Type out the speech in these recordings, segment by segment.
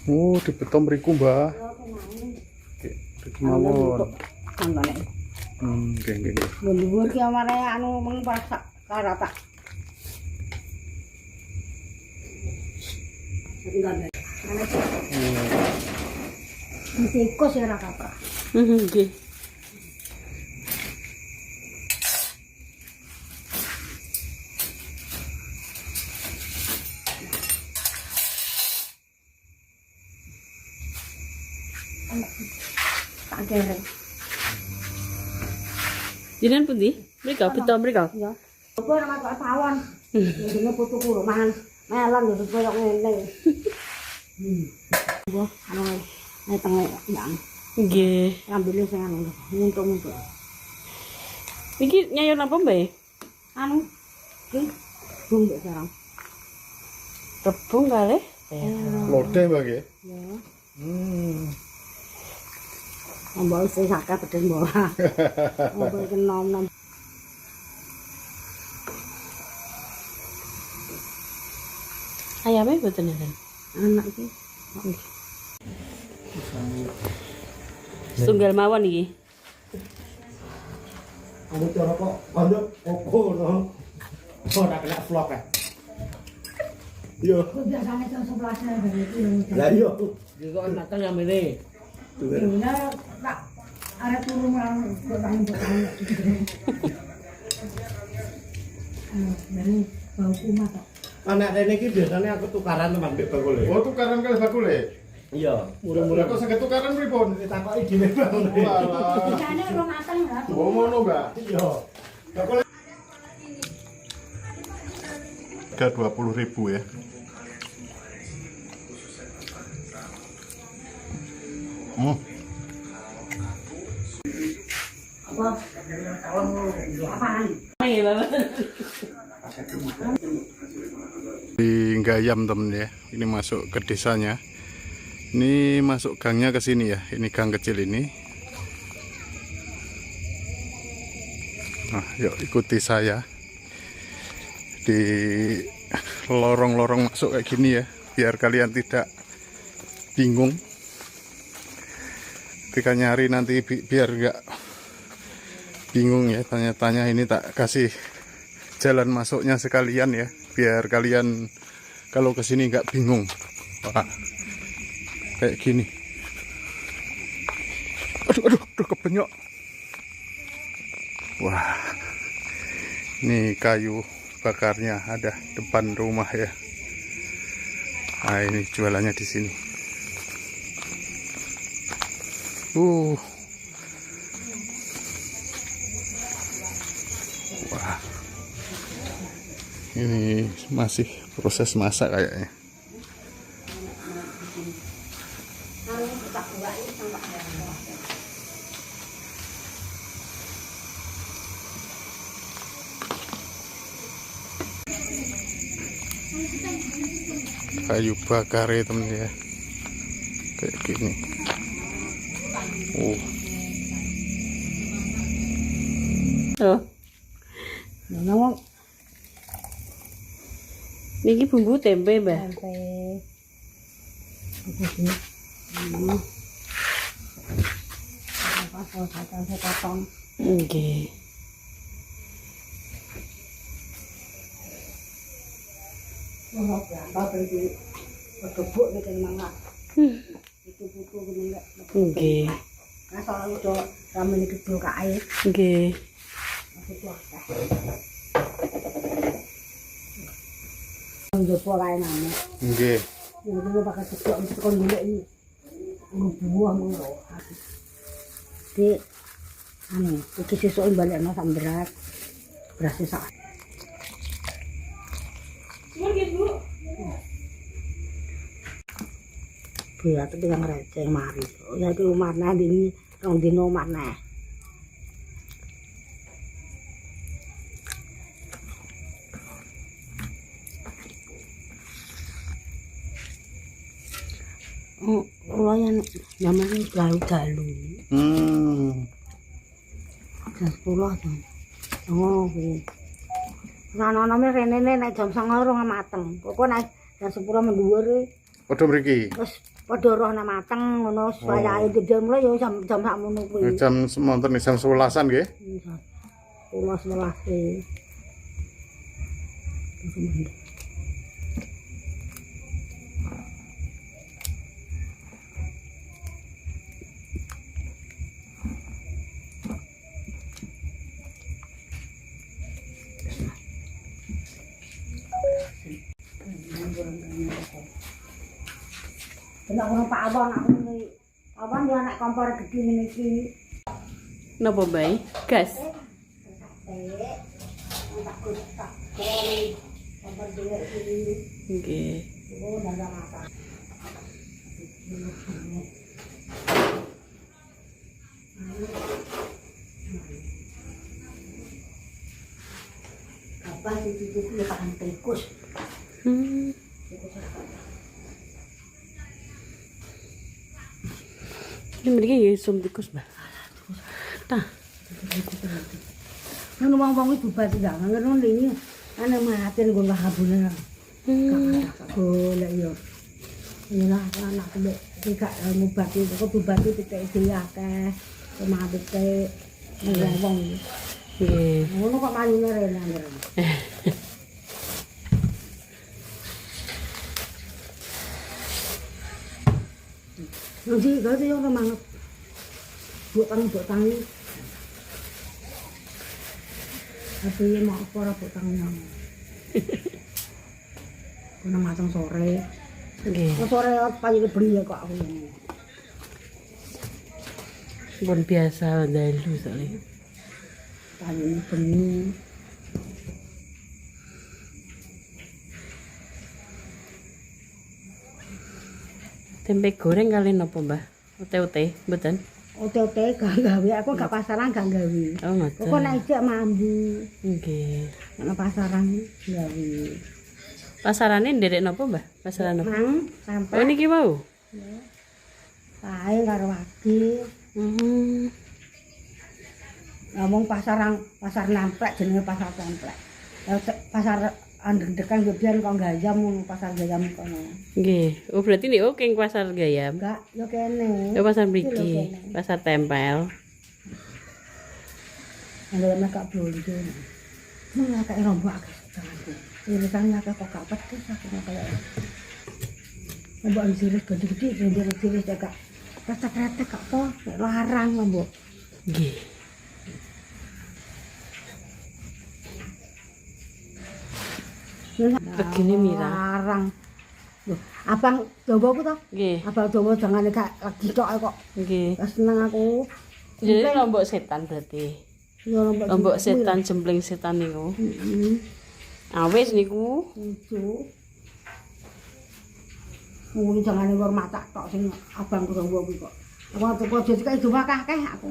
Oh, dibeton mriku, Mbah. Oke, mriki mawon. Oke, oke. Dhuwur ki amane anu mung pas karatak. Enggak. Tikus ya ora kaprah. Nggih. Tak dereng. Jenengan pundi? Mriko, beto mriko. Ya. Apa nama kok pawon. Dene putuku lho mangan melon yo koyo ngene. Wah, anu tengah yang. Nggih. Ambile sing anu nguntuk-nguntuk. Iki nyayon apa, Mbak? Anu iki bung mbek sarang. Tepung kali. Lodeh, Mbah nggih. Ya. Mbok sing sakit pedes mbok. Mbok iki nom-nom. Ayamnya boten enten. Anak iki. Setunggal mawon iki. Aku cara kok kanduk koko no. Ora kena vlog ya. Yo. Biasane jam 11 dari iki. Lah yo. Iki kok enak yang ini. Bener tak arep turu marang botang-botang. Dari bau kumat kok. Anak rene iki biasanya aku tukaran teman mbek bakule. Oh, tukaran kali bakule. Iya. Murah-murah kok saged tukaran pripun? Ditakoki dine bakule. Walah. Jane ora mateng ya. Oh, ngono, Mbah. Iya. Bakule 20.000 ya. Apa? Apaan? Nggih, Bapak. Di Gayam temen ya, ini masuk ke desanya. Ini masuk gangnya ke sini ya, ini gang kecil ini. Nah, yuk ikuti saya di lorong-lorong masuk kayak gini ya, biar kalian tidak bingung ketika nyari nanti, biar nggak bingung ya tanya-tanya. Ini tak kasih jalan masuknya sekalian ya, biar kalian kalau kesini nggak bingung. Wah, kayak gini. Aduh, kepenyok. Wah, ini kayu bakarnya ada depan rumah ya. Nah, ini jualannya di sini. Wah, ini masih proses masak kayaknya. Kayu bakar ya temen ya, kayak gini. Oh. Ngomong Niki bumbu tempe, Mbak. sampai apa potong. Nggih. Ngomong apa pergi kebuk nek mangga. Itu buku enggak. Nggih. Nah, soalnya udah ramen kecil kae. Nggih. Njopo kae nang. Nggih. Ini bakal cocok mesti kon golek iki. Buah ngono. Di anu, iki sesuk balekno sak berat. Beras sak. Biar tuh yang receh mari. Ya di rumah nah ini rong dino mana. Oh, kalau yang namanya galu-galu. Jam 10 jam. Oh, kuwi. Ana-anane rene nek jam 09.00 mateng. Pokok nek jam 10 mendhuwur Padha mriki. wis padha roh nang mateng ngono wayahe gede mulai ya jam sakmono kuwi. Jam semonten jam 11-an nggih. 11. Nek ono Pak Awon aku ngene. Awon yo anak kompor gedhe ngene iki. Napa bae? Gas. Nggih. Apa itu ya pakan tikus. Ini mriki nggih sum tikus, Mbak. Tah. Nang wong-wong iki bubar ya ngono iki. Ana maten nggon habune. Golek yo. Inilah anak kembek gak ngobati kok bubati pitik dhewe akeh. Mati wong. Nggih. Ngono kok maline rene. Nanti kalau dia orang mana buat tangi, tapi dia mau apa buat tangi yang, kena matang sore, Nggih. sore pagi beli ya kok aku ini. Pun biasa dalu soalnya. Pagi ini beli, Tempe goreng kali napa, Mbah? Ote-ote, mboten? ote-ote gak gawe, aku gak pasaran gak gawe. Oh, ngoten. Kok nek ijek mambu, Nggih. nek pasaran gawe. Pasarane nderek napa, Mbah? Pasaran napa? Mang Oh, sampai niki wau. kae karo wagi. Ngomong pasar nemplek jenenge pasar nemplek. Pasar andeng-dekan yo biyen kok gayam pasar gayam kono. Nggih. Oh, berarti nih oke pasar Gayam. Enggak, yo kene. Oh, pasar Iki lho mriki. kene. Pasar tempel. Ana nek gak blonjo. Mun akeh rombok akeh sekarang. Irisannya akeh kok gak pedes aku kaya. Rombok siris gede-gede, siris gak rata-rata gak apa, larang rombok. Nggih. Begini Mira. Larang. Loh, abang coba aku toh. Nggih. Abang coba jangan gak lagi tok kok. Nggih. Gak seneng aku. Jadi lombok setan berarti. Ya Lombok setan jembling setan niku. Heeh. Awis niku. Lucu. Mungkin jangan ngor mata tok sing abang coba kuwi kok. Aku kok jadi kayak cuma kakek aku.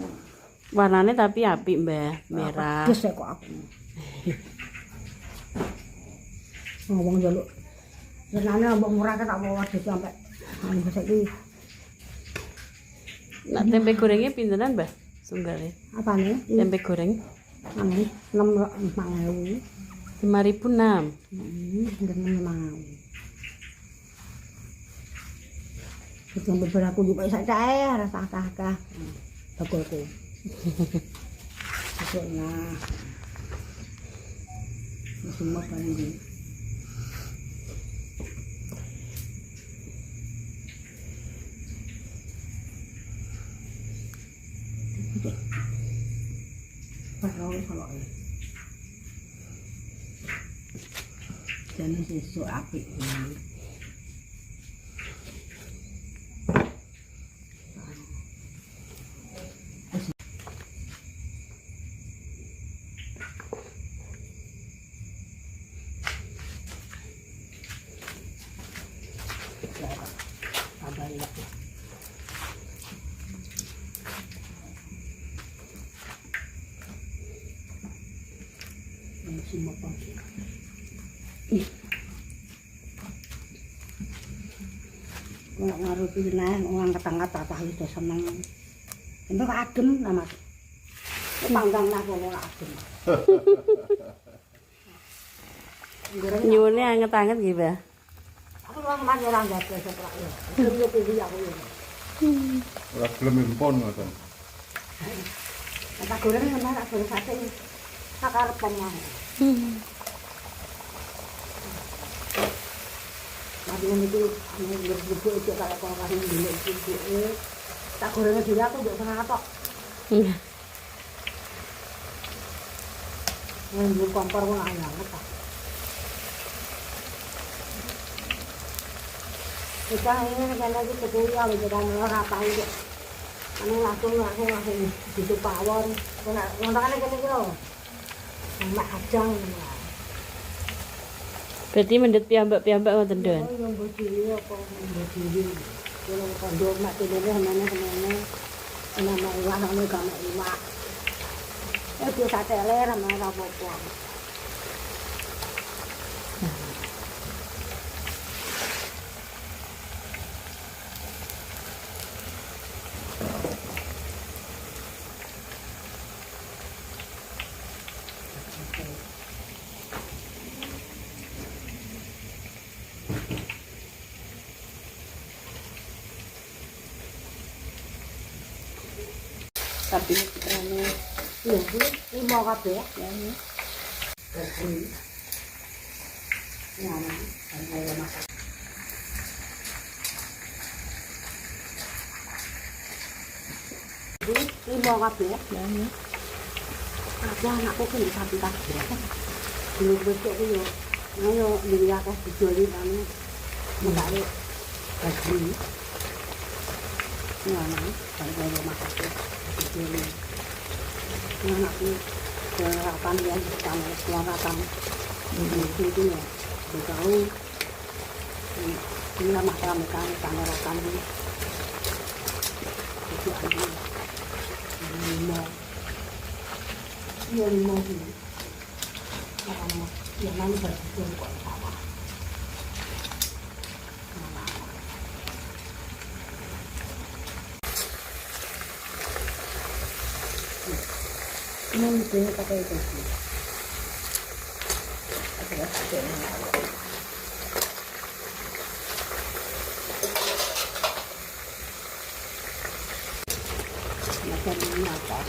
Warnane tapi apik, Mbah. Merah. Pedes kok aku. Ngomong jaluk. Senane mbok murah tak mau wadah sampai anu saiki. Nak tempe gorengnya pintenan, Mbah? Sunggale. Apane? Tempe goreng Anu 6.000. 5.006. Nggak mau. Itu beberapa juga saya rasa kakak. Bagolku. Pokoknya. Semua kali. Kalau jadi sesuatu apik ini. Semua pagi. Kalau ngaruh pindah, orang kata-kata tak itu senang. Itu adem nama. Panggang nak kalau adem. Nyuwunnya anget-anget nggih, Mbah. Aku orang mana orang gak biasa pelak ya. Belum pilih aku ya. Ora gelem impon ngoten. Tak goreng mana tak goreng sate. Tak karepan mah. Mati itu berbubuk itu kalau kau kasih dulu itu. Tak gorengnya dulu aku juga pernah tok. Iya. Yang belum kompor pun ayam apa. Kita ini kan lagi ketuya beneran orang apa itu. Ane langsung itu pawon. Ngontakannya kan itu loh. Mak ajang. Berarti mendet piyambak ngoten Don. Oh yang berdiri apa yang berdiri. Kalau kandung mak tidurnya kemana. Nama iwak sama gama iwak. Biasa teler sama apa-apa. Tapi putrane Iya, ini mau kabeh ya. Ini. Ya, ayo masak. Ini mau kabeh ya. Ada anakku kan di samping kabeh. Dulu besok itu yo. Ayo dilihat ke dijoli kami. Mengkali gaji. Ini anak masak. Dijoli. Anakku kelihatan ya kelihatan itu ya tahu ini lah masalah mereka kelihatan itu ada lima ini yang lain berjual kok sama ini mungkin pakai itu sih. Macam ini apa?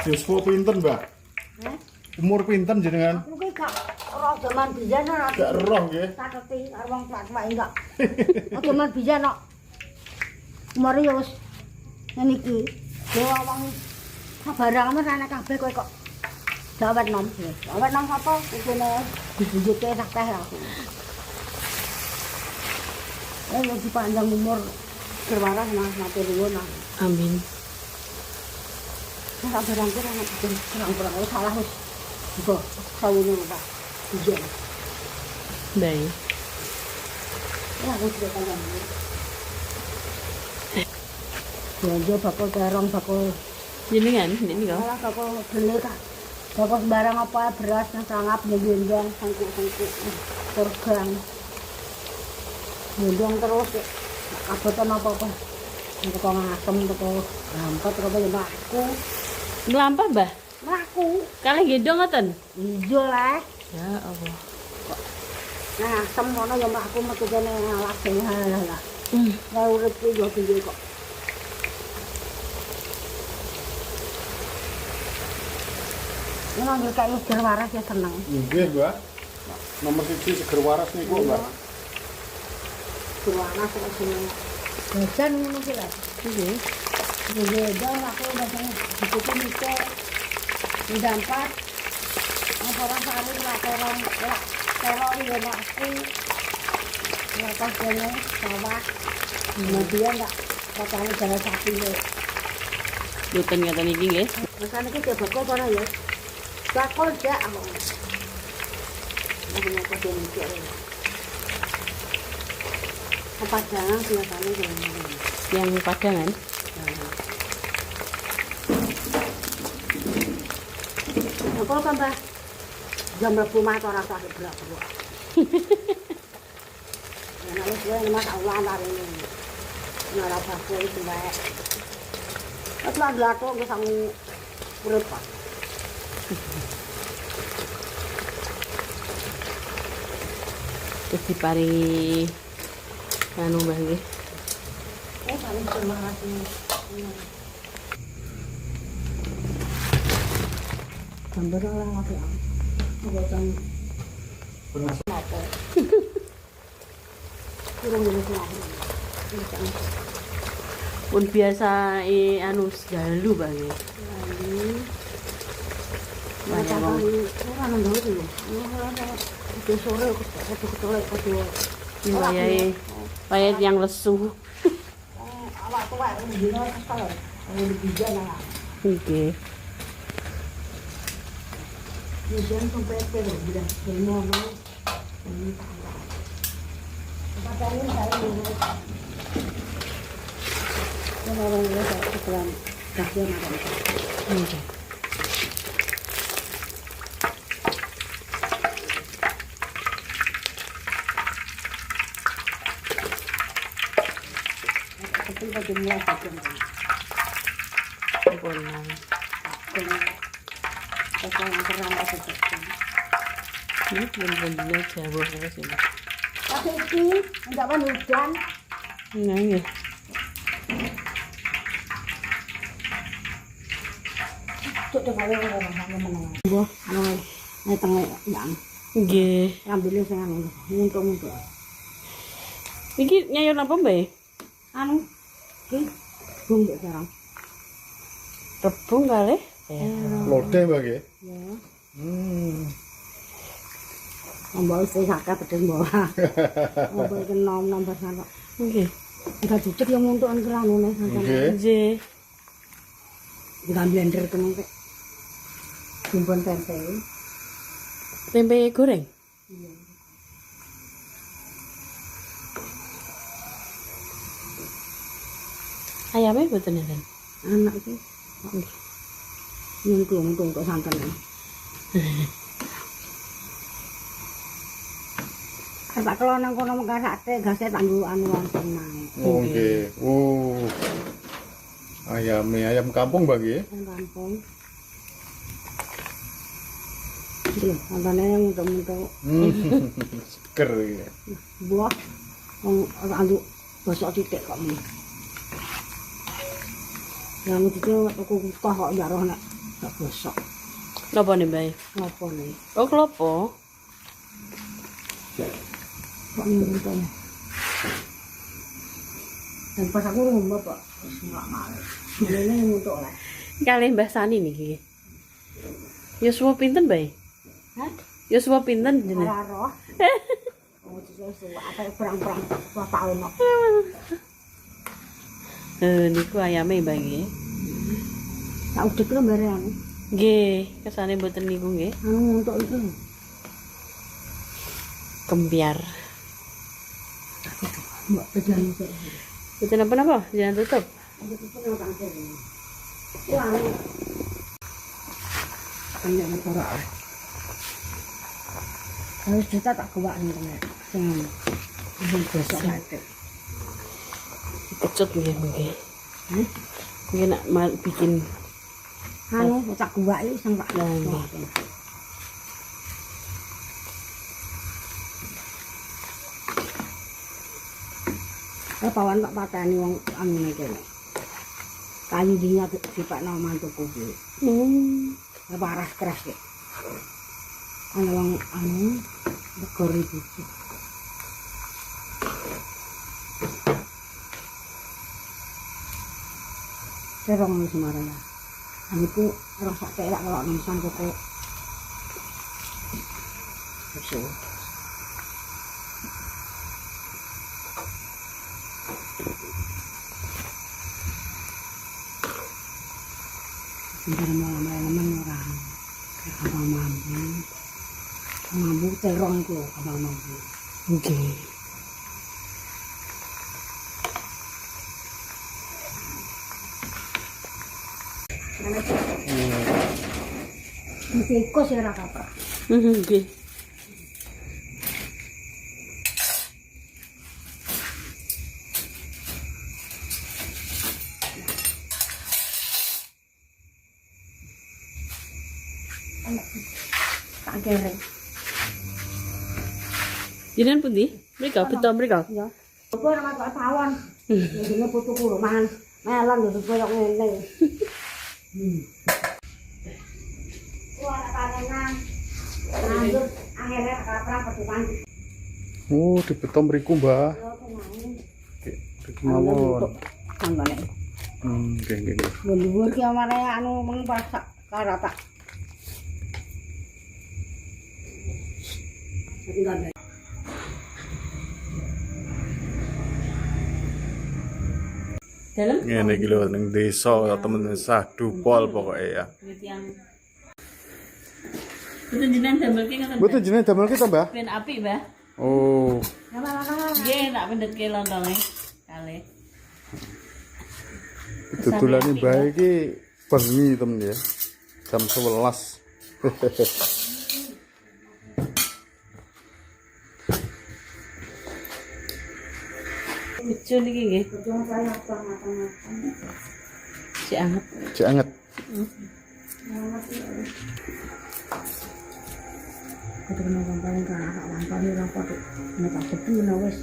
Yuswa pinten, Mbak? Umur pinten jenengan? Aku ki gak roh zaman biyen ora. Gak roh nggih. Saketi karo wong tua-tua enggak. Zaman biyen kok. Umur ya wis ngene iki. Dewa wong sabarang men ana kabeh kowe kok. Dawet nom. Dawet nom apa? Kene dijujute sak teh aku. Yang dipanjang umur berwaras mas mati nuwun. Amin. Sak barang kira ana kurang salah wis. Iku sawune Pak. Iya. Baik. Ya aku sudah panjang. Ya bakal terong bakal Jenengan ini kok. malah bakal beli Kak. Bakal barang apa beras yang sangap ngendang sangkuk-sangkuk tergang. Ngendang terus ya. Abotan apa-apa. Untuk ngasem untuk rampot apa ya aku. Nglampah, Mbah? Aku Kalih gendong ngoten. ijo lah. Ya Allah. Nah, asem ngono ya aku metu kene ngalah sing halah. Lah urip ki yo piye kok. Ini ngambil kayu seger waras ya seneng. Nggih, Mbak. Nomor 1 seger waras niku, Mbak. Berwarna kok seneng. Jajan ngono ki lah. Nggih. Beda aku biasanya dikutu mikir. Ndampat. Apa ora sari lah terong lah. Terong ya aku. Ya pas kene sawah. Kemudian enggak katanya jalan sapi ya. Boten ngaten iki nggih. Rasane ki coba kok ora ya. Bakul jak aku. Aku mau pakai mikir. Apa jangan biasanya jangan. Yang padangan. Nah, Kalau tambah jam mlebu mata ora sakit berat kok. Nek wis wae mas Allah lari ini. Ora bakul iki wae. Wis lah lato wis sang urip Pak. Terus diparingi anu Mbah nggih. Paling terima kasih. Gambar orang apa? Bukan apa? Kurang dari Pun biasa anu galu Mbah nggih. Macam orang nunggu tu. Orang sore aku Payet yang lesu. awak tua ini dino sekolah. Ini bija lah. Nggih. Bija sampai ke bilang semua mau. Ini tak ada. Macam ini saya ini. Kalau orang dia tak sekolah kasihan ada. Nggih. Tapi bagaimana saja. Bonan. Kalau terang apa saja. Ini bener-bener Jawa terus ini. Tapi ini enggak kan hujan. Nah, nggih. Cuk coba orang menang. Boh, anu tengah yang Nggih. ambil sing anu untuk. Iki nyayur napa, Mbak? Anu iki bung sekarang. Rebung kali? Lodeh Mbak nggih. Ya. Hmm. Mbak wis sakit pedes mbak. Mbak iki nom nambah sana. Nggih. Enggak dicek yang untuk anune sampeyan. Nggih. Nggih. Dengan blender temen teh. Simpen tempe. Tempe goreng. Iya. Ayamnya mboten enten. Anak iki. Nyungkung kok santen. Pak kalau nang kono mengkarate gase tanggu anu langsung naik. Oh nggih. Oh. Ayam kampung Mbak nggih. Nang kampung. Iya, antane yang untuk Seger iki. buah anu bosok titik kok ini. Yang itu aku kok jaroh nek gak bosok. Napa nih, Mbak? Ngopo nih? Oh, klopo. Kok ngentong. Dan pas aku ngomong Pak, wis enggak males. Dene untuk lah. Kalih Mbah Sani niki. Yuswa pinten, Mbak? Hah? Yuswa pinten jenengan? Ora roh. Oh, itu apa perang-perang wah tahun kok. Niku ayame Mbak nggih. Tak udek lho bareng. Nggih, kesane mboten niku nggih. Anu untuk itu. Kembiar. Mbak pejan itu. Mboten napa-napa, jangan tutup. Itu pun tak ada. Wah. Banyak negara. Harus juta tak kewak nih teman. Sing besok mati. Kecut nggih nggih. Hah? Nggih nak bikin Anu tak kewak iki sing tak Lah, nggih. Pawan tak pateni wong anu kene. Kayu dinya dipakno mantuku kuwi. Parah keras iki. Ana wong anu negor iki. Terong Semarang. Aniku rasa kelak kalau nisan kok. Beso. Sebentar malam-malam orang abang mampu terong itu abang mampu. nggih. tikus ya ora kaprah. Nggih. Tak kereng. Jenengan pundi? Mriko, beto mriko. Ya. Apa ora masak tawon. Ini putuku lho mangan melon lho koyo ngene. Wah, panenang. Lanjut akhirnya kaprah petukan. Oh, dibeto mriku, Mbah. Mriku mawon. Tanggane. Nggih, nggih, nggih. Dhuwur ki amare anu mengpasak karapak. Dalam? Ngene iki lho ning desa temen Sadupol pokoke ya. Betul jenengan damel ki ngoten. Mboten jenenge damel kita, Mbah? Ben apik, Mbah. Oh. Nggih, tak pendhetke lontonge. Kalih. Dudulane Mbah iki bengi temen ya. Jam 11. Bejo niki nggih. Cek anget. Cek anget. Ketemu kampanye kan anak lampane ora padha nek tepi wis.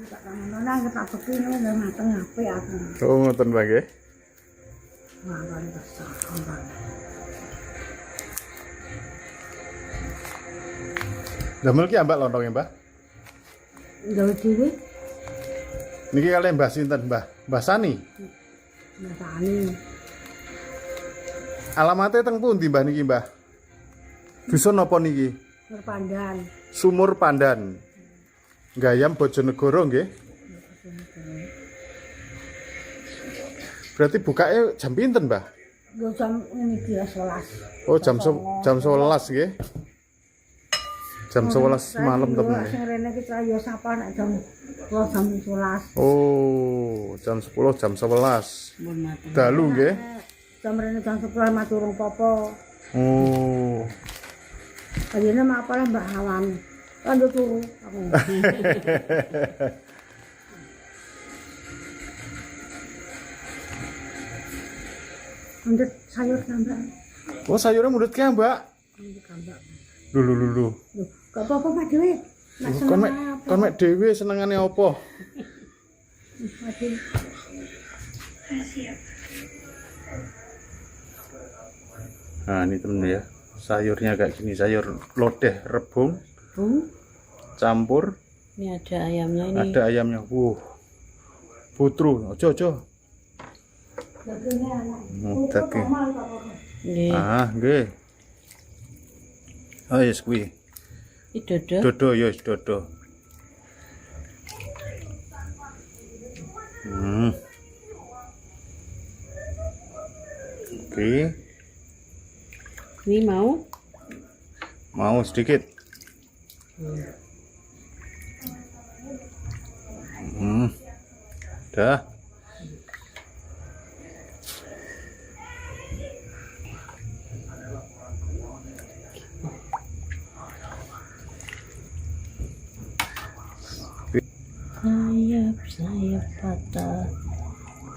Tak kangen nang tak tepi wis mateng apik aku. Oh, ngoten Mbah nggih. Wah, kan besar. Damel ki ambak lontonge, Mbah. Gawe dhewe Niki kalian Mbah sinten, Mbah? Mbah Sani. matane. Alamatnya teng pundi Mbah niki, Mbah? Dusun napa niki? Perpandan. Sumur Pandan. Gayam Bojonegoro nggih. Berarti bukanya jam pinten, Mbah? Yo jam niki 11. Oh, jam 11 nggih. Jam 11 malam temen. Sing rene iki yo sapa nek jam 11. Oh, jam 10 jam 11. Mun mateng. Dalu nggih. Jam rene jam 11 maturung popo. Oh. Kayane mak apa lah Mbak Hawan. Kan yo turu aku. Untuk sayur tambah. Oh, sayurnya mudut ki, Mbak. Ini tambah. Lulu. Loh, gak apa-apa Pak Dewi. Nak Kon seneng mek apa? kon mek dhewe senengane apa? Aduh. Nah, ini temen ya. Sayurnya kayak gini, sayur lodeh rebung Bung, campur ini ada ayamnya ini. ada ayamnya. Putru, ojo. Dagingnya anak. Daging. Normal kok. Nggih. Ah, nggih. Oh, yes kuwi. Iki dodo. Dodo ya, wis dodo. Oke, Ini mau sedikit. Dah. sayap patah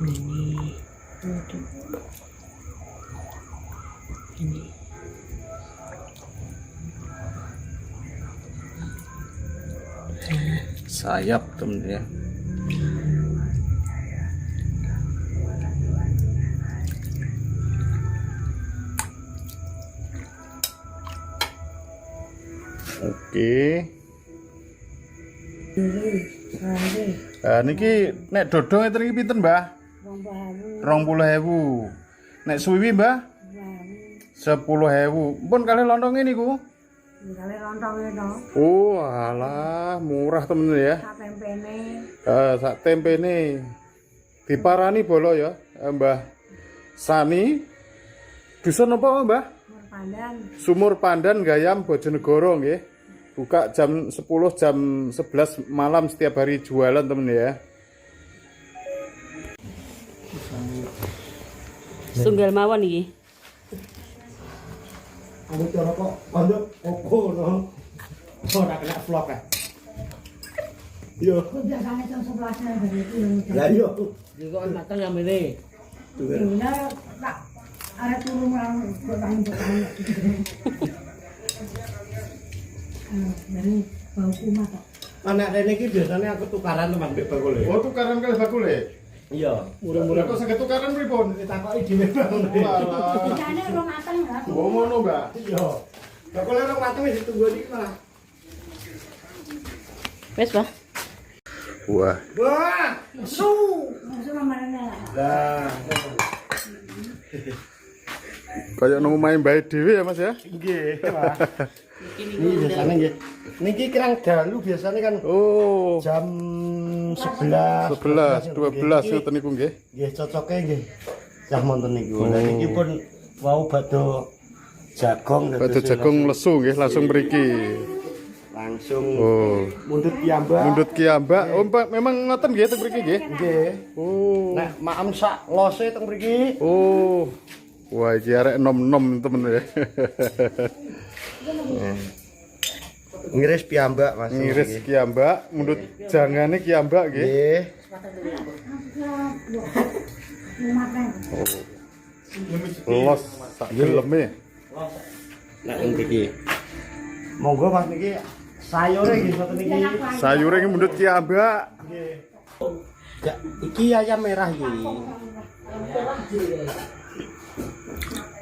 ini. Aduh. Ini Sayap temen ya. Oke. Niki nek dodo ngeten iki pinten, Mbah? 20.000. Nek suwi, Mbah? 10.000. Pun kalih lontong niku. Kali lontongnya no. Oh, alah, murah temen ya. Sak tempene. Sak tempene. Diparani bolo ya, Mbah Sani. Dusun apa, Mbah? Pandan. Sumur Pandan Gayam Bojonegoro nggih. Buka jam 10 jam 11 malam setiap hari jualan temen ya. Tunggal mawon iki. Anu cara kok pondok koko no. Ora kena vlog ya. Yo. Biasanya jam 11 dari itu yang Lah yo. Juga anak yang ini. Benar, tak ada turun orang bertanya. Dari bau kumat kok. Anak rene iki biasanya aku tukaran teman mbek bakule. Oh, tukaran kali bakule. Iya. Murah-murah. Kok saged tukaran pripun? Ditakoki dhewe Bang. Walah. Biasanya orang matang enggak? Oh, ngono, Mbak. Iya. Bakule orang mateng wis ditunggu iki malah. Wes, Bah. Wah, Wah, Masuk kamarnya lah. lah. kayak nemu main baik dhewe ya, Mas ya? Nggih, Pak. Ini biasanya nggih. Niki kirang dalu biasanya kan Oh, jam 11, 11, 12 Niki- ngoten niku nggih. Nggih cocoke nggih. Cah monten niku. Lah niki pun wau badhe jagong Batu jagung lesu nggih langsung mriki. langsung Oh, mundut piyambak. mundut kiambak. Oh, Mbak, memang ngoten nggih teng mriki nggih. Nggih. Oh. Nek maem sak lose teng mriki. Oh. Wah, iki arek nom-nom temen ya. Ngiris piyambak Mas. Ngiris kiambak, mundut jangane kiambak nggih. Nggih. Makan. Los sak geleme. Nek mriki. Monggo Mas niki sayure nggih ngoten niki. Sayure iki mundut kiambak. Nggih. Ya, iki ayam merah iki.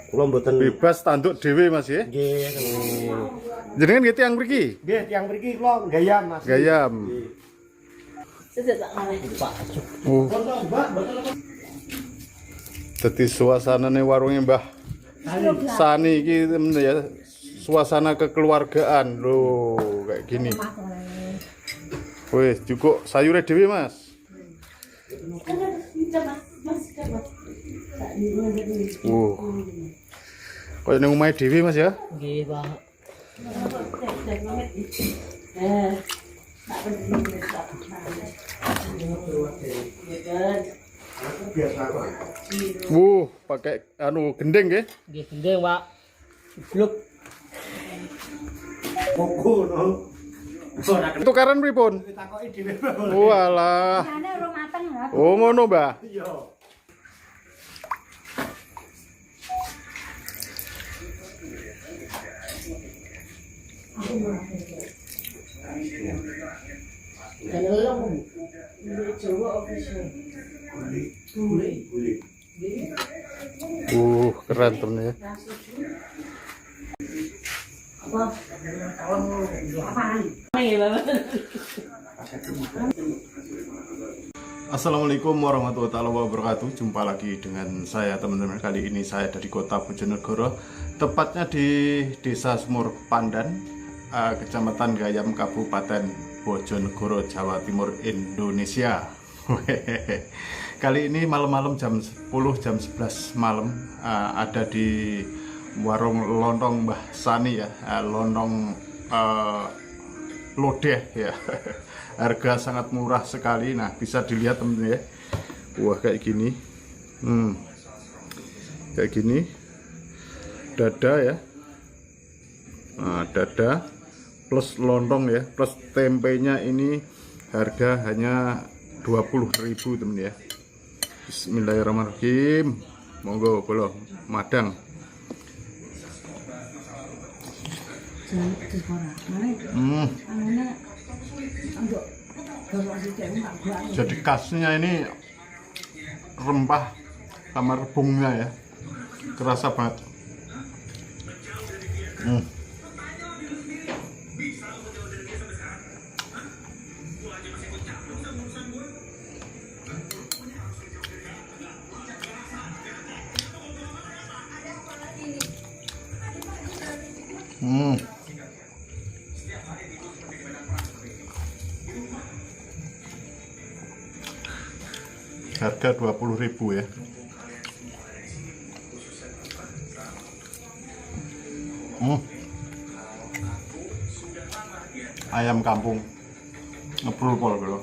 Kula mboten Bebas tanduk dhewe Mas ya. nggih. Jenengan nggih tiyang mriki? Nggih, tiyang mriki kula gayam Mas. Gayam. Pak. Oh, Kontok Mbak, mboten apa. dadi suasanane warunge Mbah Sani iki temen ya. Suasana kekeluargaan loh kayak gini. Wes cukup sayure dhewe Mas. Kayak nang omahe dhewe Mas ya. Nggih, Pak. Pakai anu gendeng nggih. Nggih, gendeng, Pak. Bluk. Koko no. Ora kena Tukaran pripun? ditakoki dhewe Bang. Walah. Biasanya orang matang enggak? Oh ngono, Mbah. Iya. Keren temen ya. Assalamualaikum warahmatullahi wabarakatuh. Jumpa lagi dengan saya teman-teman. Kali ini saya dari kota Bojonegoro, tepatnya di Desa Sumur Pandan, Kecamatan Gayam, Kabupaten Bojonegoro, Jawa Timur, Indonesia. Kali ini malam-malam jam 10, jam 11 malam ada di warung lontong Mbah Sani ya, lontong lodeh ya. Harga sangat murah sekali. Nah, bisa dilihat teman-teman ya. Wah, kayak gini. Kayak gini. Dada ya. Nah, dada plus lontong ya, plus tempenya ini harga hanya 20.000 teman ya. Bismillahirrahmanirrahim. Monggo kula madang. Jadi khasnya ini rempah sama rebungnya ya, kerasa banget. Harga 20.000 ya. Ayam kampung ngeprul pol bro.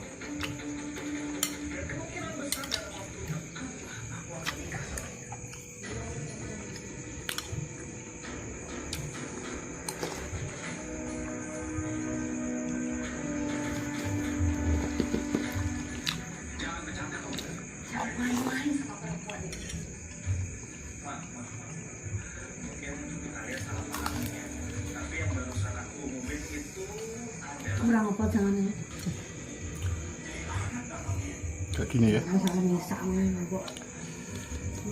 jangan Kayak gini ya. asal ngesak kok.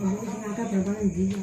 Ngomong sing akeh bener-bener dia.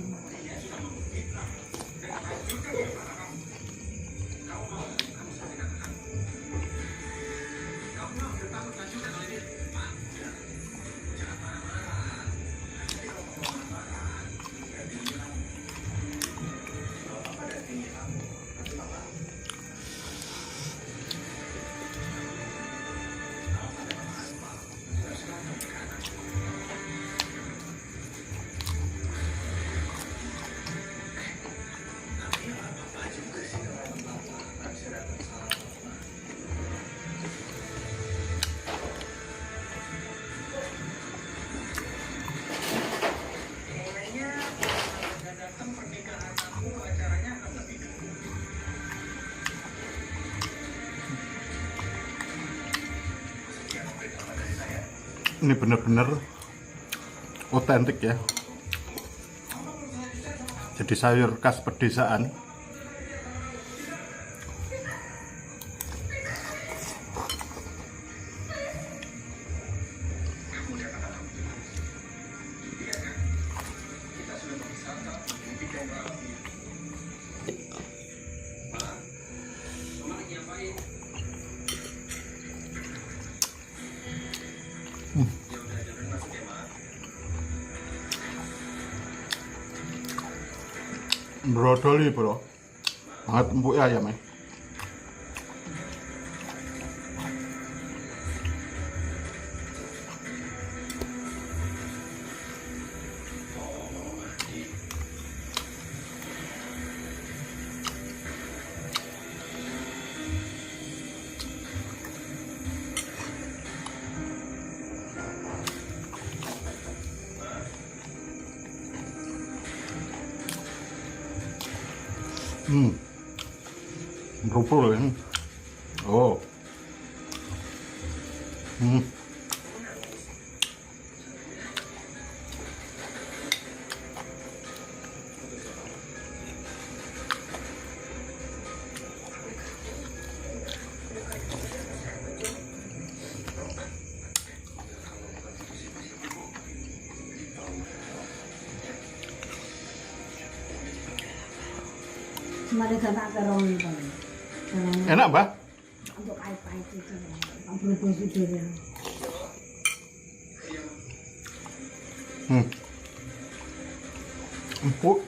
Ini bener-bener otentik ya. Jadi sayur khas pedesaan. Brodoli bro, banget empuk ya ayam ya. Rupul ya. Oh. Semari gak kerong itu. Enak mbak? Untuk pahit-pahit itu. Ambil sudut. Empuk.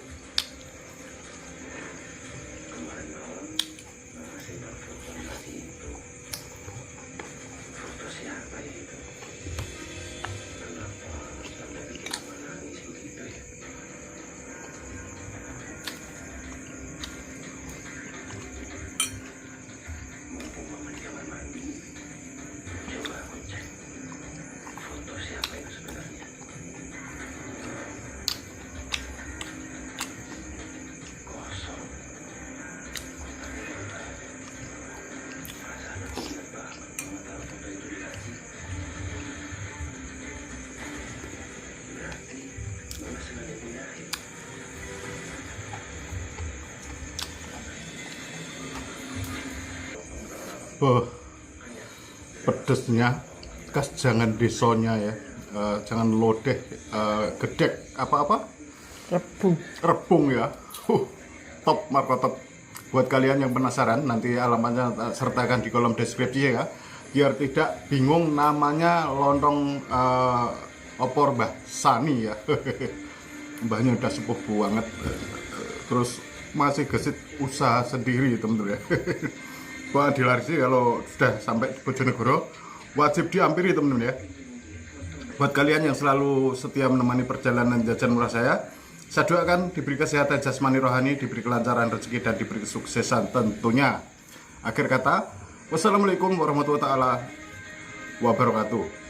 Pedesnya khas jangan desonya ya, jangan lodeh, gedek apa-apa rebung ya. Top markotop. Buat kalian yang penasaran, nanti alamatnya sertakan di kolom deskripsi ya, biar tidak bingung namanya lontong opor Mbah Sani ya. Mbahnya udah sepuh banget, terus masih gesit usaha sendiri teman-teman ya. Wah, dilarisi kalau sudah sampai di Bojonegoro wajib dihampiri teman-teman ya. Buat kalian yang selalu setia menemani perjalanan jajan murah saya doakan diberi kesehatan jasmani rohani, diberi kelancaran rezeki dan diberi kesuksesan tentunya. Akhir kata, wassalamualaikum warahmatullahi wabarakatuh.